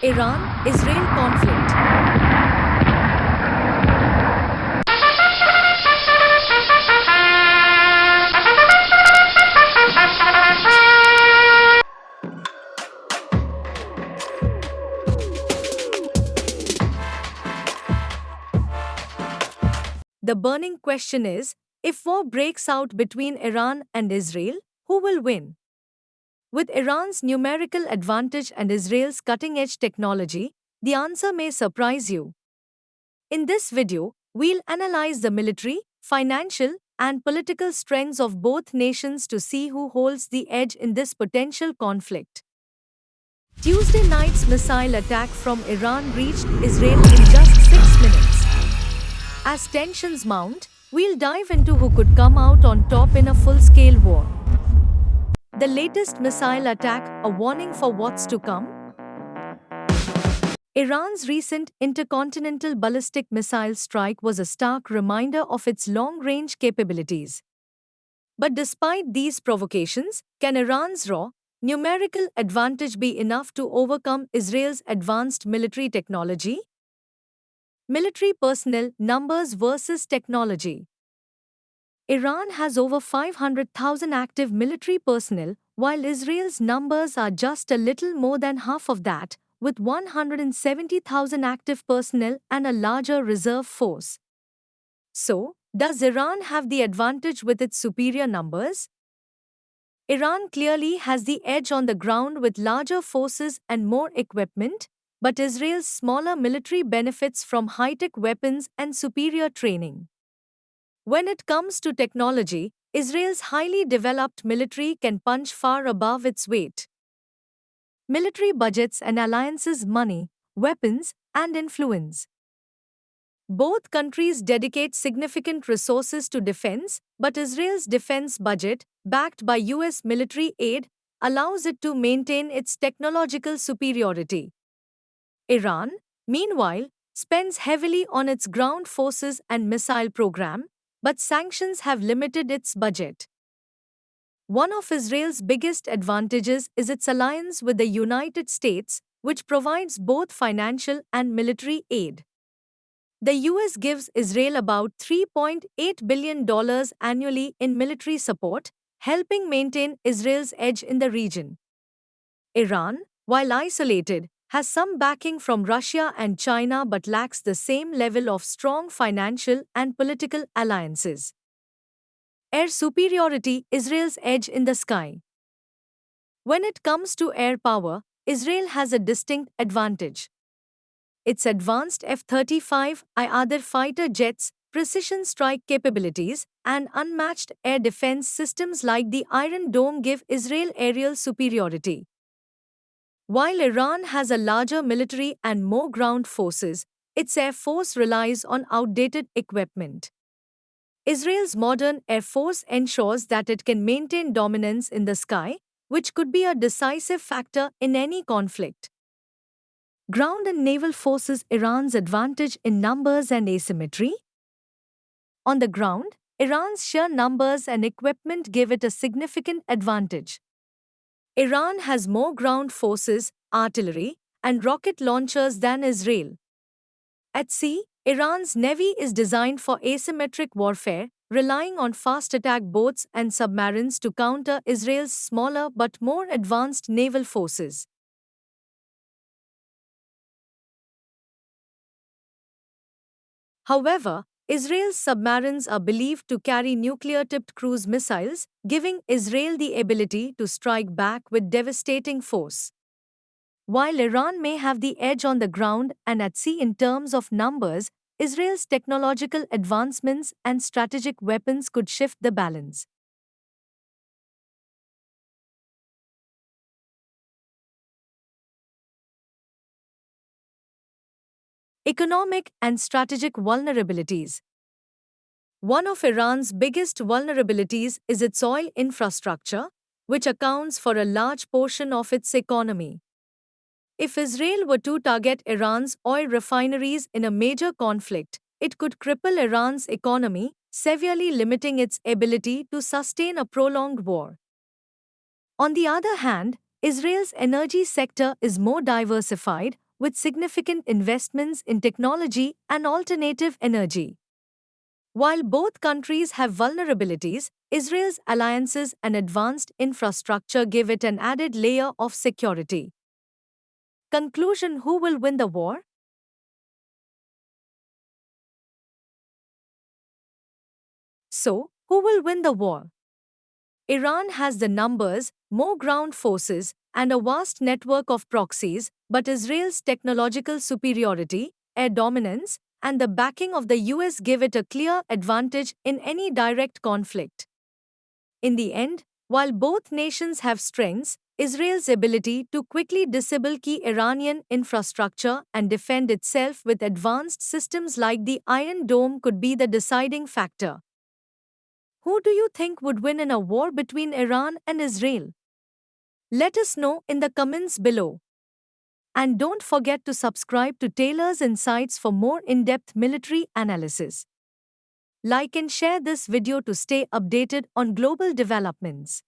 Iran-Israel conflict. The burning question is, if war breaks out between Iran and Israel, who will win? With Iran's numerical advantage and Israel's cutting-edge technology, the answer may surprise you. In this video, we'll analyze the military, financial, and political strengths of both nations to see who holds the edge in this potential conflict. Tuesday night's missile attack from Iran reached Israel in just 6 minutes. As tensions mount, we'll dive into who could come out on top in a full-scale war. The latest missile attack, a warning for what's to come? Iran's recent intercontinental ballistic missile strike was a stark reminder of its long-range capabilities. But despite these provocations, can Iran's raw, numerical advantage be enough to overcome Israel's advanced military technology? Military personnel numbers versus technology. Iran has over 500,000 active military personnel, while Israel's numbers are just a little more than half of that, with 170,000 active personnel and a larger reserve force. So, does Iran have the advantage with its superior numbers? Iran clearly has the edge on the ground with larger forces and more equipment, but Israel's smaller military benefits from high-tech weapons and superior training. When it comes to technology, Israel's highly developed military can punch far above its weight. Military budgets and alliances, money, weapons, and influence. Both countries dedicate significant resources to defense, but Israel's defense budget, backed by US military aid, allows it to maintain its technological superiority. Iran, meanwhile, spends heavily on its ground forces and missile program, but sanctions have limited its budget. One of Israel's biggest advantages is its alliance with the United States, which provides both financial and military aid. The US gives Israel about $3.8 billion annually in military support, helping maintain Israel's edge in the region. Iran, while isolated, has some backing from Russia and China but lacks the same level of strong financial and political alliances. Air superiority, Israel's edge in the sky. When it comes to air power, Israel has a distinct advantage. Its advanced F-35I fighter jets, precision strike capabilities, and unmatched air defense systems like the Iron Dome give Israel aerial superiority. While Iran has a larger military and more ground forces, its air force relies on outdated equipment. Israel's modern air force ensures that it can maintain dominance in the sky, which could be a decisive factor in any conflict. Ground and naval forces, Iran's advantage in numbers and asymmetry. On the ground, Iran's sheer numbers and equipment give it a significant advantage. Iran has more ground forces, artillery, and rocket launchers than Israel. At sea, Iran's navy is designed for asymmetric warfare, relying on fast attack boats and submarines to counter Israel's smaller but more advanced naval forces. However, Israel's submarines are believed to carry nuclear-tipped cruise missiles, giving Israel the ability to strike back with devastating force. While Iran may have the edge on the ground and at sea in terms of numbers, Israel's technological advancements and strategic weapons could shift the balance. Economic and strategic vulnerabilities. One of Iran's biggest vulnerabilities is its oil infrastructure, which accounts for a large portion of its economy. If Israel were to target Iran's oil refineries in a major conflict, it could cripple Iran's economy, severely limiting its ability to sustain a prolonged war. On the other hand, Israel's energy sector is more diversified, with significant investments in technology and alternative energy. While both countries have vulnerabilities, Israel's alliances and advanced infrastructure give it an added layer of security. Conclusion: who will win the war? So, who will win the war? Iran has the numbers, more ground forces, and a vast network of proxies, but Israel's technological superiority, air dominance, and the backing of the US give it a clear advantage in any direct conflict. In the end, while both nations have strengths, Israel's ability to quickly disable key Iranian infrastructure and defend itself with advanced systems like the Iron Dome could be the deciding factor. Who do you think would win in a war between Iran and Israel? Let us know in the comments below. And don't forget to subscribe to Taylor's Insights for more in-depth military analysis. Like and share this video to stay updated on global developments.